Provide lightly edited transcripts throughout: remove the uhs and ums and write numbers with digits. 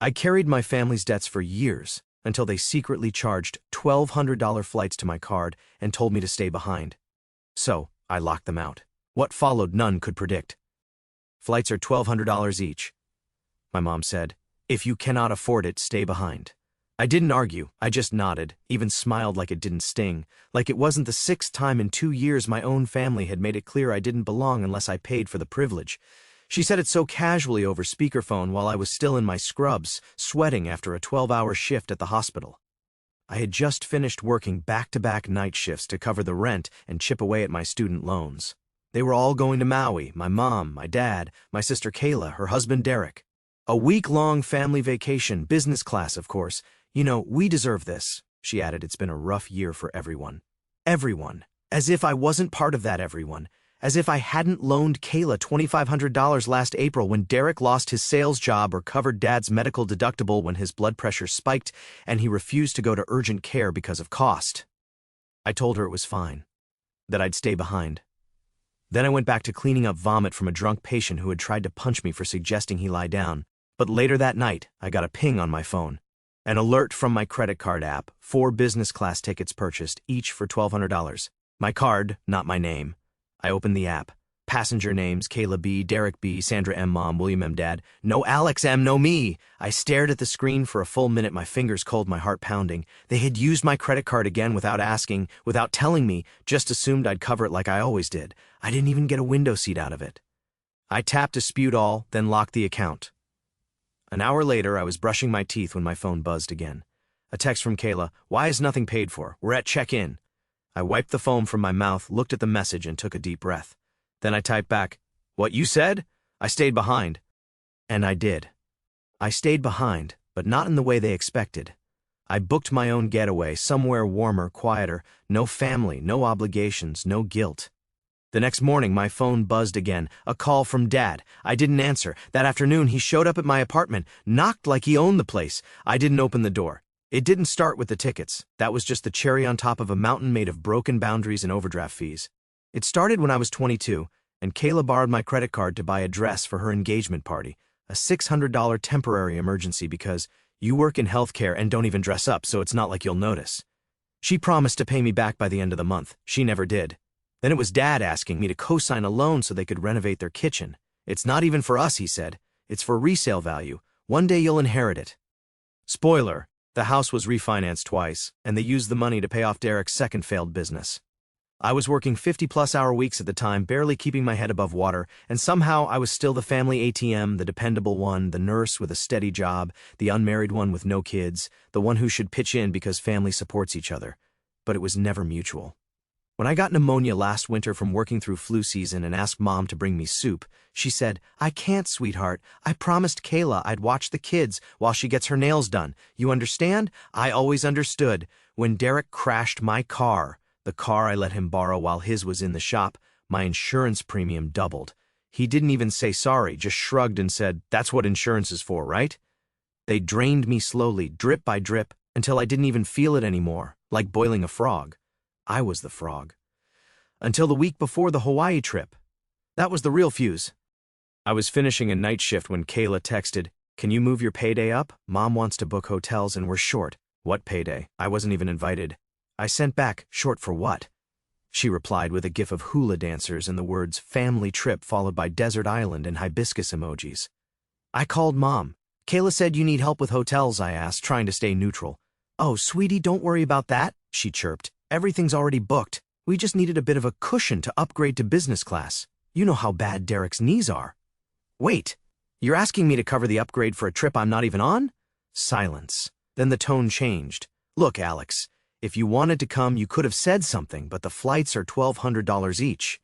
I carried my family's debts for years until they secretly charged $1,200 flights to my card and told me to stay behind. So, I locked them out. What followed none could predict. Flights are $1,200 each. My mom said, if you cannot afford it, stay behind. I didn't argue, I just nodded, even smiled like it didn't sting, like it wasn't the 6th time in 2 years my own family had made it clear I didn't belong unless I paid for the privilege. She said it so casually over speakerphone while I was still in my scrubs, sweating after a 12-hour shift at the hospital. I had just finished working back-to-back night shifts to cover the rent and chip away at my student loans. They were all going to Maui, my mom, my dad, my sister Kayla, her husband Derek. A week-long family vacation, business class, of course. You know, we deserve this, she added. It's been a rough year for everyone. Everyone. As if I wasn't part of that everyone. As if I hadn't loaned Kayla $2,500 last April when Derek lost his sales job or covered Dad's medical deductible when his blood pressure spiked and he refused to go to urgent care because of cost. I told her it was fine, that I'd stay behind. Then I went back to cleaning up vomit from a drunk patient who had tried to punch me for suggesting he lie down. But later that night, I got a ping on my phone. An alert from my credit card app, 4 business class tickets purchased, each for $1,200. My card, not my name. I opened the app. Passenger names, Kayla B., Derek B., Sandra M. Mom, William M. Dad. No Alex M., no me. I stared at the screen for a full minute, my fingers cold, my heart pounding. They had used my credit card again without asking, without telling me, just assumed I'd cover it like I always did. I didn't even get a window seat out of it. I tapped dispute all, then locked the account. An hour later, I was brushing my teeth when my phone buzzed again. A text from Kayla, why is nothing paid for? We're at check-in. I wiped the foam from my mouth, looked at the message, and took a deep breath. Then I typed back, what you said? I stayed behind. And I did. I stayed behind, but not in the way they expected. I booked my own getaway, somewhere warmer, quieter, no family, no obligations, no guilt. The next morning, my phone buzzed again, a call from Dad. I didn't answer. That afternoon, he showed up at my apartment, knocked like he owned the place. I didn't open the door. It didn't start with the tickets. That was just the cherry on top of a mountain made of broken boundaries and overdraft fees. It started when I was 22, and Kayla borrowed my credit card to buy a dress for her engagement party, a $600 temporary emergency because you work in healthcare and don't even dress up, so it's not like you'll notice. She promised to pay me back by the end of the month. She never did. Then it was Dad asking me to co-sign a loan so they could renovate their kitchen. It's not even for us, he said. It's for resale value. One day you'll inherit it. Spoiler, the house was refinanced twice, and they used the money to pay off Derek's second failed business. I was working 50-plus-hour weeks at the time, barely keeping my head above water, and somehow I was still the family ATM, the dependable one, the nurse with a steady job, the unmarried one with no kids, the one who should pitch in because family supports each other. But it was never mutual. When I got pneumonia last winter from working through flu season and asked Mom to bring me soup, she said, I can't, sweetheart. I promised Kayla I'd watch the kids while she gets her nails done. You understand? I always understood. When Derek crashed my car, the car I let him borrow while his was in the shop, my insurance premium doubled. He didn't even say sorry, just shrugged and said, that's what insurance is for, right? They drained me slowly, drip by drip, until I didn't even feel it anymore, like boiling a frog. I was the frog. Until the week before the Hawaii trip. That was the real fuse. I was finishing a night shift when Kayla texted, can you move your payday up? Mom wants to book hotels and we're short. What payday? I wasn't even invited. I sent back, short for what? She replied with a gif of hula dancers and the words family trip followed by desert island and hibiscus emojis. I called Mom. Kayla said you need help with hotels, I asked, trying to stay neutral. Oh, sweetie, don't worry about that, she chirped. Everything's already booked. We just needed a bit of a cushion to upgrade to business class. You know how bad Derek's knees are. Wait, you're asking me to cover the upgrade for a trip I'm not even on? Silence. Then the tone changed. Look, Alex, if you wanted to come, you could have said something, but the flights are $1,200 each.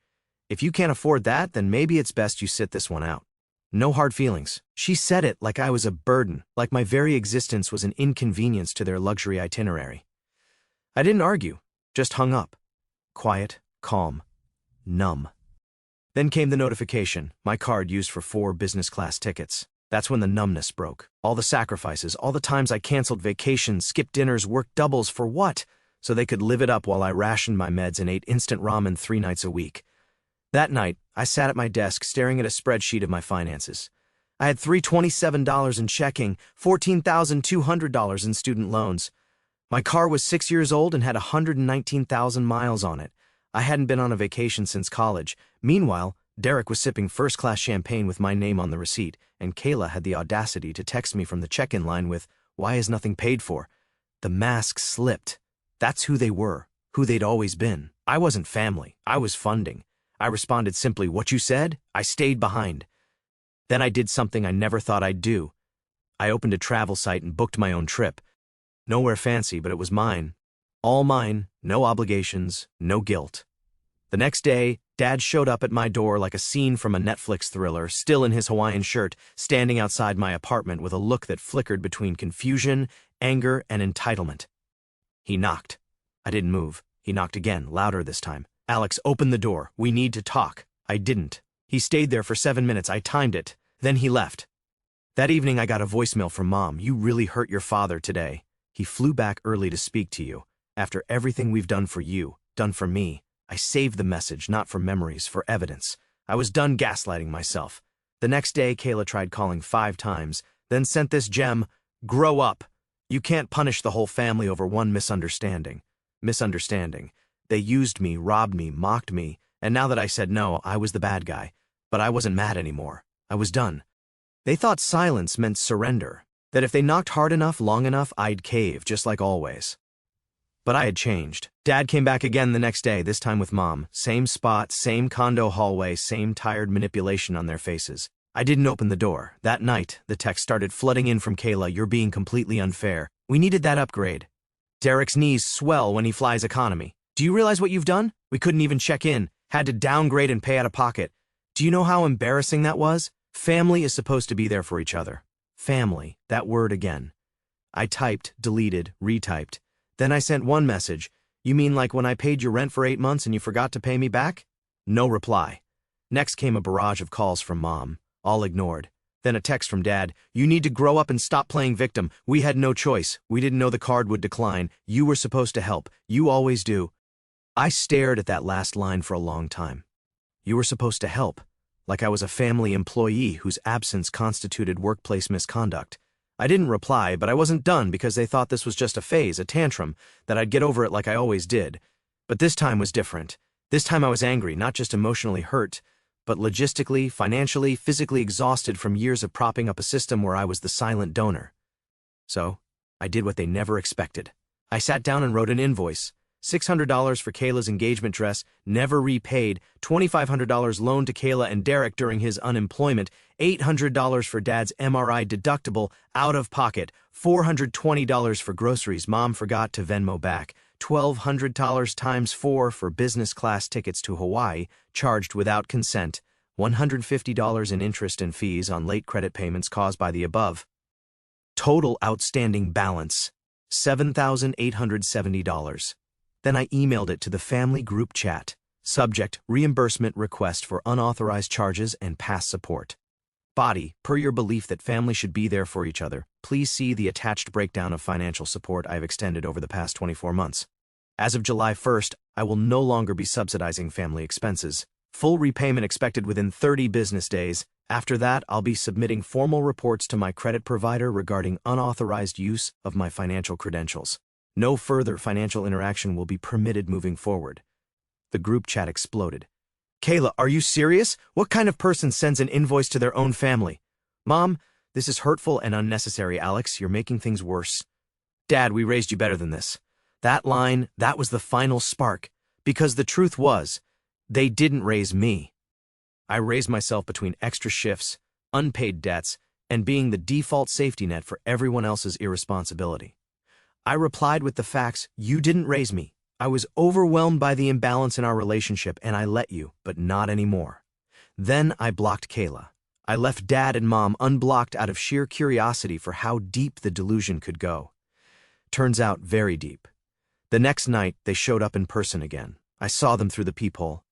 If you can't afford that, then maybe it's best you sit this one out. No hard feelings. She said it like I was a burden, like my very existence was an inconvenience to their luxury itinerary. I didn't argue. Just hung up. Quiet, calm, numb. Then came the notification, my card used for 4 business class tickets. That's when the numbness broke. All the sacrifices, all the times I canceled vacations, skipped dinners, worked doubles for what? So they could live it up while I rationed my meds and ate instant ramen 3 nights a week. That night, I sat at my desk staring at a spreadsheet of my finances. I had $327 in checking, $14,200 in student loans. My car was 6 years old and had 119,000 miles on it. I hadn't been on a vacation since college. Meanwhile, Derek was sipping first-class champagne with my name on the receipt, and Kayla had the audacity to text me from the check-in line with, "Why is nothing paid for?" The mask slipped. That's who they were, who they'd always been. I wasn't family. I was funding. I responded simply, "What you said?" I stayed behind. Then I did something I never thought I'd do. I opened a travel site and booked my own trip. Nowhere fancy, but it was mine. All mine, no obligations, no guilt. The next day, Dad showed up at my door like a scene from a Netflix thriller, still in his Hawaiian shirt, standing outside my apartment with a look that flickered between confusion, anger, and entitlement. He knocked. I didn't move. He knocked again, louder this time. "Alex, open the door. We need to talk." I didn't. He stayed there for 7 minutes. I timed it. Then he left. That evening, I got a voicemail from Mom. "You really hurt your father today. He flew back early to speak to you. After everything we've done for you, done for me." I saved the message, not for memories, for evidence. I was done gaslighting myself. The next day, Kayla tried calling 5 times, then sent this gem, "Grow up. You can't punish the whole family over one misunderstanding." Misunderstanding. They used me, robbed me, mocked me, and now that I said no, I was the bad guy. But I wasn't mad anymore. I was done. They thought silence meant surrender, that if they knocked hard enough, long enough, I'd cave, just like always. But I had changed. Dad came back again the next day, this time with Mom. Same spot, same condo hallway, same tired manipulation on their faces. I didn't open the door. That night, the text started flooding in from Kayla, "You're being completely unfair. We needed that upgrade. Derek's knees swell when he flies economy. Do you realize what you've done? We couldn't even check in. Had to downgrade and pay out of pocket. Do you know how embarrassing that was? Family is supposed to be there for each other." Family, that word again. I typed, deleted, retyped. Then I sent one message. "You mean like when I paid your rent for 8 months and you forgot to pay me back?" No reply. Next came a barrage of calls from Mom, all ignored. Then a text from Dad. "You need to grow up and stop playing victim. We had no choice. We didn't know the card would decline. You were supposed to help. You always do." I stared at that last line for a long time. You were supposed to help. Like I was a family employee whose absence constituted workplace misconduct. I didn't reply, but I wasn't done because they thought this was just a phase, a tantrum, that I'd get over it like I always did. But this time was different. This time I was angry, not just emotionally hurt, but logistically, financially, physically exhausted from years of propping up a system where I was the silent donor. So, I did what they never expected. I sat down and wrote an invoice. $600 for Kayla's engagement dress, never repaid, $2,500 loan to Kayla and Derek during his unemployment, $800 for Dad's MRI deductible, out of pocket, $420 for groceries Mom forgot to Venmo back, $1,200 times 4 for business class tickets to Hawaii, charged without consent, $150 in interest and fees on late credit payments caused by the above. Total outstanding balance, $7,870. Then I emailed it to the family group chat. Subject, reimbursement request for unauthorized charges and past support. Body, per your belief that family should be there for each other, please see the attached breakdown of financial support I've extended over the past 24 months. As of July 1st, I will no longer be subsidizing family expenses. Full repayment expected within 30 business days. After that, I'll be submitting formal reports to my credit provider regarding unauthorized use of my financial credentials. No further financial interaction will be permitted moving forward. The group chat exploded. "Kayla, are you serious? What kind of person sends an invoice to their own family?" "Mom, this is hurtful and unnecessary, Alex. You're making things worse." "Dad, we raised you better than this." That line, that was the final spark. Because the truth was, they didn't raise me. I raised myself between extra shifts, unpaid debts, and being the default safety net for everyone else's irresponsibility. I replied with the facts. "You didn't raise me. I was overwhelmed by the imbalance in our relationship, and I let you, but not anymore." Then I blocked Kayla. I left Dad and Mom unblocked out of sheer curiosity for how deep the delusion could go. Turns out, very deep. The next night, they showed up in person again. I saw them through the peephole.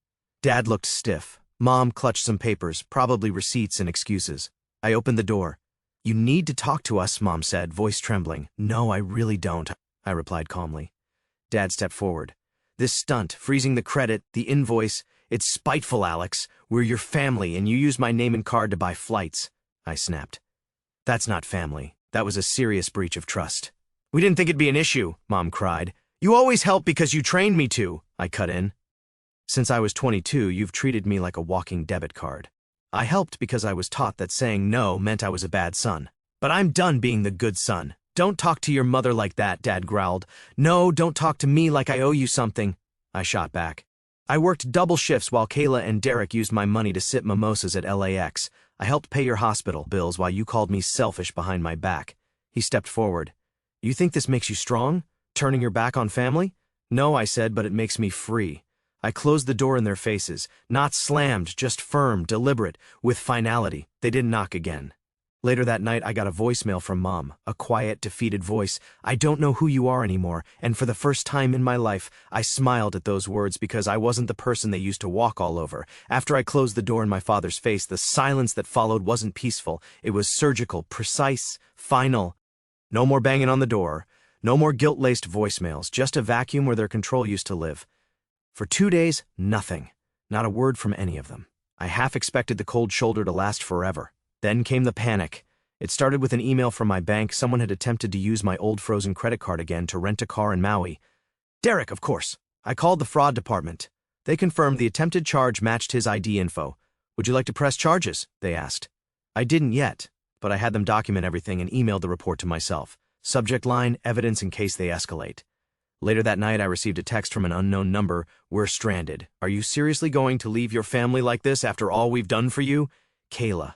Dad looked stiff. Mom clutched some papers, probably receipts and excuses. I opened the door. "You need to talk to us," Mom said, voice trembling. "No, I really don't," I replied calmly. Dad stepped forward. "This stunt, freezing the credit, the invoice, it's spiteful, Alex. We're your family, and you used my name and card to buy flights." I snapped. That's not family. That was a serious breach of trust. We didn't think it'd be an issue, Mom cried. You always help because you trained me to, I cut in. Since I was 22, you've treated me like a walking debit card. I helped because I was taught that saying no meant I was a bad son. But I'm done being the good son. Don't talk to your mother like that, Dad growled. No, don't talk to me like I owe you something, I shot back. I worked double shifts while Kayla and Derek used my money to sip mimosas at LAX. I helped pay your hospital bills while you called me selfish behind my back. He stepped forward. You think this makes you strong? Turning your back on family? No, I said, but it makes me free. I closed the door in their faces, not slammed, just firm, deliberate, with finality. They didn't knock again. Later that night, I got a voicemail from Mom, a quiet, defeated voice. I don't know who you are anymore, and for the first time in my life, I smiled at those words because I wasn't the person they used to walk all over. After I closed the door in my father's face, the silence that followed wasn't peaceful. It was surgical, precise, final. No more banging on the door, no more guilt-laced voicemails, just a vacuum where their control used to live. For 2 days, nothing. Not a word from any of them. I half expected the cold shoulder to last forever. Then came the panic. It started with an email from my bank. Someone had attempted to use my old frozen credit card again to rent a car in Maui. Derek, of course. I called the fraud department. They confirmed the attempted charge matched his ID info. Would you like to press charges? They asked. I didn't yet, but I had them document everything and emailed the report to myself. Subject line, evidence in case they escalate. Later that night, I received a text from an unknown number. We're stranded. Are you seriously going to leave your family like this after all we've done for you? Kayla.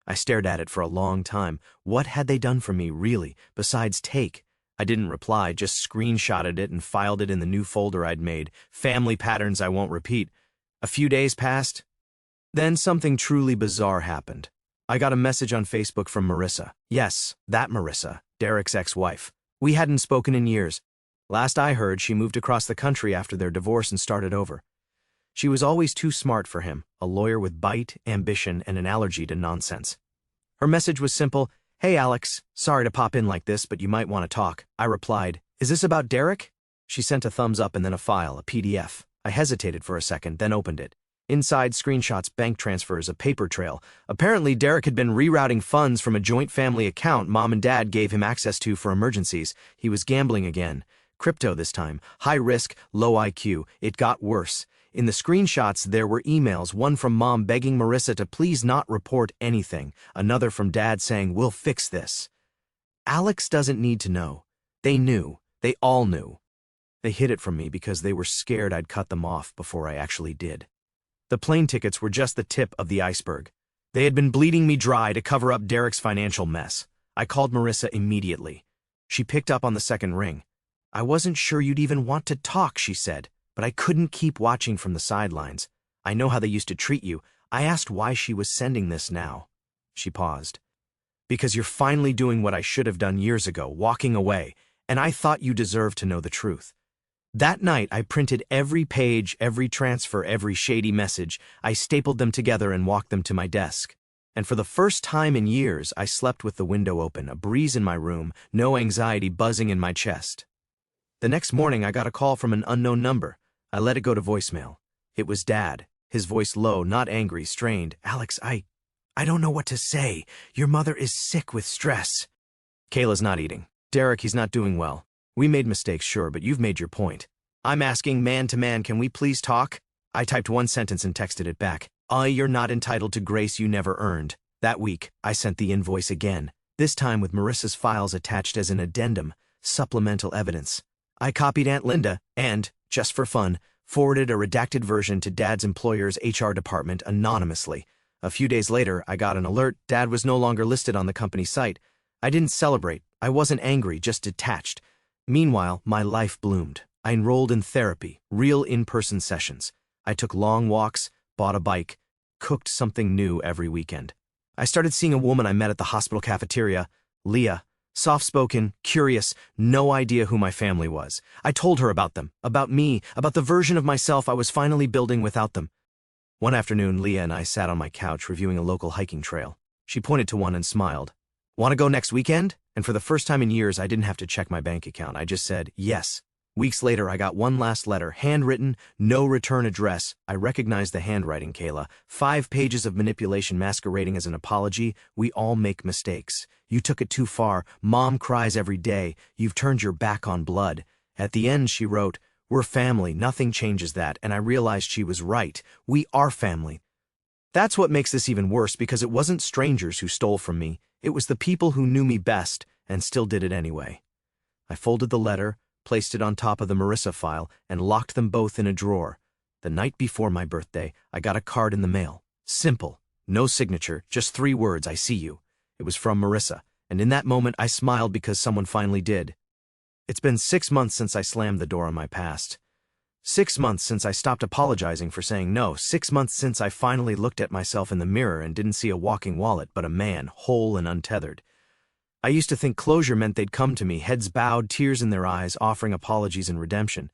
I stared at it for a long time. What had they done for me, really, besides take? I didn't reply, just screenshotted it and filed it in the new folder I'd made. Family patterns I won't repeat. A few days passed. Then something truly bizarre happened. I got a message on Facebook from Marissa. Yes, that Marissa, Derek's ex-wife. We hadn't spoken in years. Last I heard, she moved across the country after their divorce and started over. She was always too smart for him, a lawyer with bite, ambition, and an allergy to nonsense. Her message was simple. Hey Alex, sorry to pop in like this, but you might want to talk. I replied, is this about Derek? She sent a thumbs up and then a file, a PDF. I hesitated for a second, then opened it. Inside, screenshots, bank transfers, a paper trail. Apparently, Derek had been rerouting funds from a joint family account Mom and Dad gave him access to for emergencies. He was gambling again. Crypto this time. High risk, low IQ. It got worse. In the screenshots, there were emails, one from Mom begging Marissa to please not report anything, another from Dad saying, we'll fix this. Alex doesn't need to know. They knew. They all knew. They hid it from me because they were scared I'd cut them off before I actually did. The plane tickets were just the tip of the iceberg. They had been bleeding me dry to cover up Derek's financial mess. I called Marissa immediately. She picked up on the second ring. I wasn't sure you'd even want to talk, she said, but I couldn't keep watching from the sidelines. I know how they used to treat you. I asked why she was sending this now. She paused. Because you're finally doing what I should have done years ago, walking away, and I thought you deserved to know the truth. That night, I printed every page, every transfer, every shady message. I stapled them together and walked them to my desk. And for the first time in years, I slept with the window open, a breeze in my room, no anxiety buzzing in my chest. The next morning, I got a call from an unknown number. I let it go to voicemail. It was Dad, his voice low, not angry, strained. Alex, I don't know what to say. Your mother is sick with stress. Kayla's not eating. Derek, he's not doing well. We made mistakes, sure, but you've made your point. I'm asking man to man, can we please talk? I typed one sentence and texted it back. You're not entitled to grace you never earned. That week, I sent the invoice again, this time with Marissa's files attached as an addendum, supplemental evidence. I copied Aunt Linda and, just for fun, forwarded a redacted version to Dad's employer's HR department anonymously. A few days later, I got an alert. Dad was no longer listed on the company site. I didn't celebrate. I wasn't angry, just detached. Meanwhile, my life bloomed. I enrolled in therapy, real in-person sessions. I took long walks, bought a bike, cooked something new every weekend. I started seeing a woman I met at the hospital cafeteria, Leah. Soft-spoken, curious, no idea who my family was. I told her about them, about me, about the version of myself I was finally building without them. One afternoon, Leah and I sat on my couch reviewing a local hiking trail. She pointed to one and smiled. Want to go next weekend? And for the first time in years, I didn't have to check my bank account. I just said, yes. Weeks later, I got one last letter, handwritten, no return address. I recognized the handwriting, Kayla. 5 pages of manipulation masquerading as an apology. We all make mistakes. You took it too far. Mom cries every day. You've turned your back on blood. At the end, she wrote, "We're family. Nothing changes that." And I realized she was right. We are family. That's what makes this even worse, because it wasn't strangers who stole from me. It was the people who knew me best and still did it anyway. I folded the letter, placed it on top of the Marissa file, and locked them both in a drawer. The night before my birthday, I got a card in the mail. Simple. No signature, just 3 words, "I see you." It was from Marissa, and in that moment I smiled because someone finally did. It's been 6 months since I slammed the door on my past. 6 months since I stopped apologizing for saying no. 6 months since I finally looked at myself in the mirror and didn't see a walking wallet, but a man, whole and untethered. I used to think closure meant they'd come to me, heads bowed, tears in their eyes, offering apologies and redemption.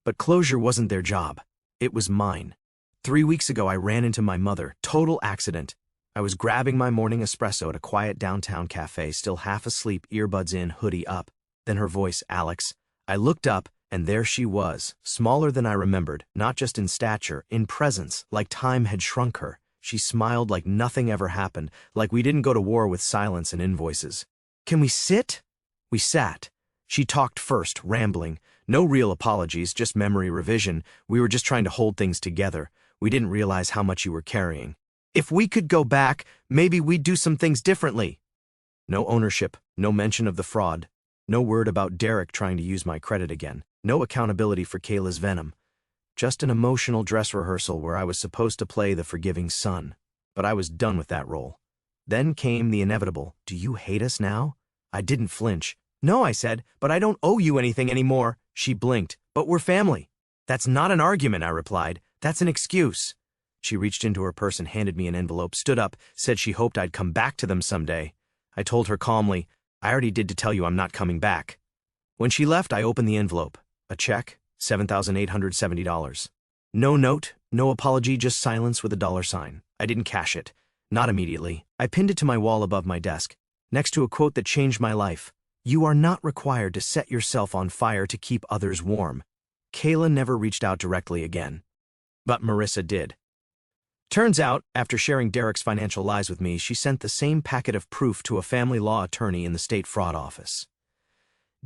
But closure wasn't their job. It was mine. 3 weeks ago, I ran into my mother. Total accident. I was grabbing my morning espresso at a quiet downtown cafe, still half asleep, earbuds in, hoodie up. Then her voice, "Alex." I looked up, and there she was, smaller than I remembered, not just in stature, in presence, like time had shrunk her. She smiled like nothing ever happened, like we didn't go to war with silence and invoices. "Can we sit?" We sat. She talked first, rambling. No real apologies, just memory revision. We were just trying to hold things together. We didn't realize how much you were carrying. "If we could go back, maybe we'd do some things differently." No ownership, no mention of the fraud. No word about Derek trying to use my credit again. No accountability for Kayla's venom. Just an emotional dress rehearsal where I was supposed to play the forgiving son. But I was done with that role. Then came the inevitable. "Do you hate us now?" I didn't flinch. "No," I said, "but I don't owe you anything anymore." She blinked. "But we're family." "That's not an argument," I replied. "That's an excuse." She reached into her purse and handed me an envelope, stood up, said she hoped I'd come back to them someday. I told her calmly, "I already did to tell you I'm not coming back." When she left, I opened the envelope. A check, $7,870. No note, no apology, just silence with a $sign. I didn't cash it. Not immediately. I pinned it to my wall above my desk, next to a quote that changed my life. "You are not required to set yourself on fire to keep others warm." Kayla never reached out directly again. But Marissa did. Turns out, after sharing Derek's financial lies with me, she sent the same packet of proof to a family law attorney in the state fraud office.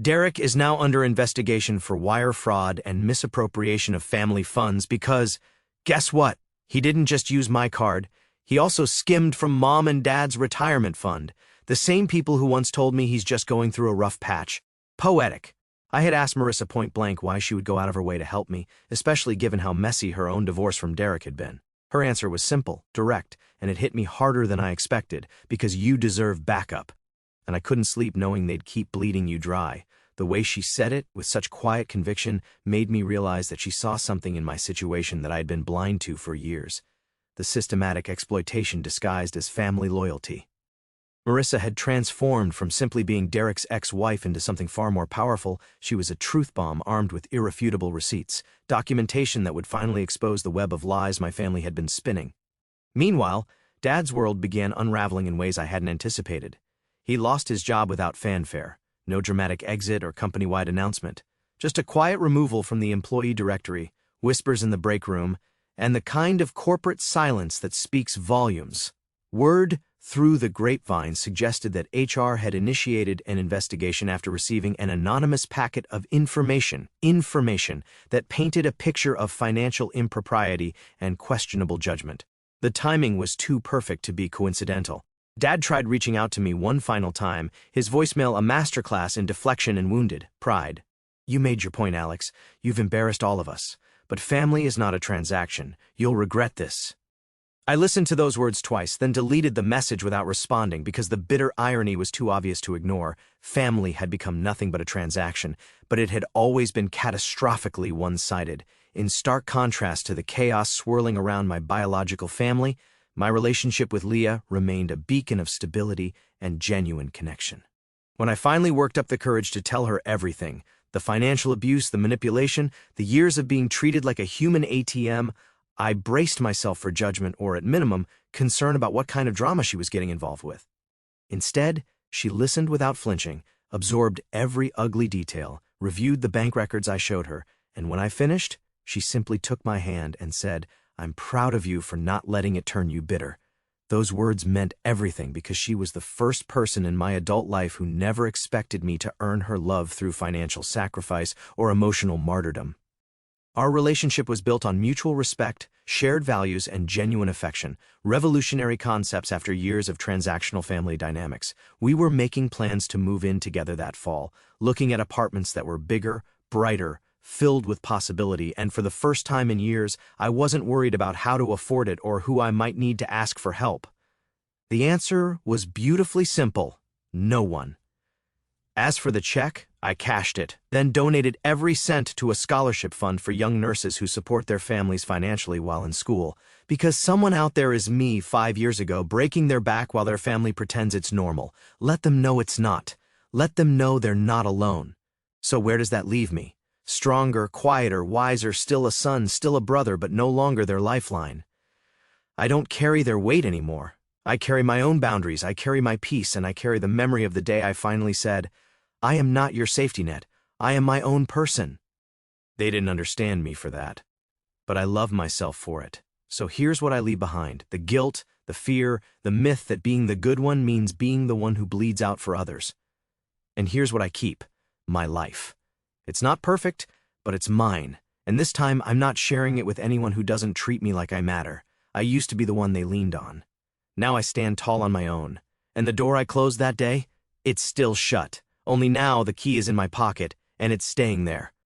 Derek is now under investigation for wire fraud and misappropriation of family funds because, guess what? He didn't just use my card. He also skimmed from Mom and Dad's retirement fund. The same people who once told me he's just going through a rough patch. Poetic. I had asked Marissa point blank why she would go out of her way to help me, especially given how messy her own divorce from Derek had been. Her answer was simple, direct, and it hit me harder than I expected, because you deserve backup. And I couldn't sleep knowing they'd keep bleeding you dry. The way she said it, with such quiet conviction, made me realize that she saw something in my situation that I had been blind to for years. The systematic exploitation disguised as family loyalty. Marissa had transformed from simply being Derek's ex-wife into something far more powerful. She was a truth bomb armed with irrefutable receipts, documentation that would finally expose the web of lies my family had been spinning. Meanwhile, Dad's world began unraveling in ways I hadn't anticipated. He lost his job without fanfare. No dramatic exit or company-wide announcement. Just a quiet removal from the employee directory, whispers in the break room, and the kind of corporate silence that speaks volumes. Word through the grapevine suggested that HR had initiated an investigation after receiving an anonymous packet of information that painted a picture of financial impropriety and questionable judgment. The timing was too perfect to be coincidental. Dad tried reaching out to me one final time, his voicemail a masterclass in deflection and wounded pride. "You made your point, Alex. You've embarrassed all of us. But family is not a transaction. You'll regret this." I listened to those words twice, then deleted the message without responding because the bitter irony was too obvious to ignore. Family had become nothing but a transaction, but it had always been catastrophically one-sided. In stark contrast to the chaos swirling around my biological family, my relationship with Leah remained a beacon of stability and genuine connection. When I finally worked up the courage to tell her everything, the financial abuse, the manipulation, the years of being treated like a human ATM, I braced myself for judgment or, at minimum, concern about what kind of drama she was getting involved with. Instead, she listened without flinching, absorbed every ugly detail, reviewed the bank records I showed her, and when I finished, she simply took my hand and said, "I'm proud of you for not letting it turn you bitter." Those words meant everything because she was the first person in my adult life who never expected me to earn her love through financial sacrifice or emotional martyrdom. Our relationship was built on mutual respect, shared values, and genuine affection, revolutionary concepts after years of transactional family dynamics. We were making plans to move in together that fall, looking at apartments that were bigger, brighter, filled with possibility, and for the first time in years, I wasn't worried about how to afford it or who I might need to ask for help. The answer was beautifully simple: no one. As for the check, I cashed it, then donated every cent to a scholarship fund for young nurses who support their families financially while in school, because someone out there is me 5 years ago breaking their back while their family pretends it's normal. Let them know it's not. Let them know they're not alone. So where does that leave me? Stronger, quieter, wiser, still a son, still a brother, but no longer their lifeline. I don't carry their weight anymore. I carry my own boundaries, I carry my peace, and I carry the memory of the day I finally said, "I am not your safety net. I am my own person." They didn't understand me for that, but I love myself for it. So here's what I leave behind: the guilt, the fear, the myth that being the good one means being the one who bleeds out for others. And here's what I keep: my life. It's not perfect, but it's mine. And this time, I'm not sharing it with anyone who doesn't treat me like I matter. I used to be the one they leaned on. Now I stand tall on my own. And the door I closed that day, it's still shut. Only now the key is in my pocket, and it's staying there.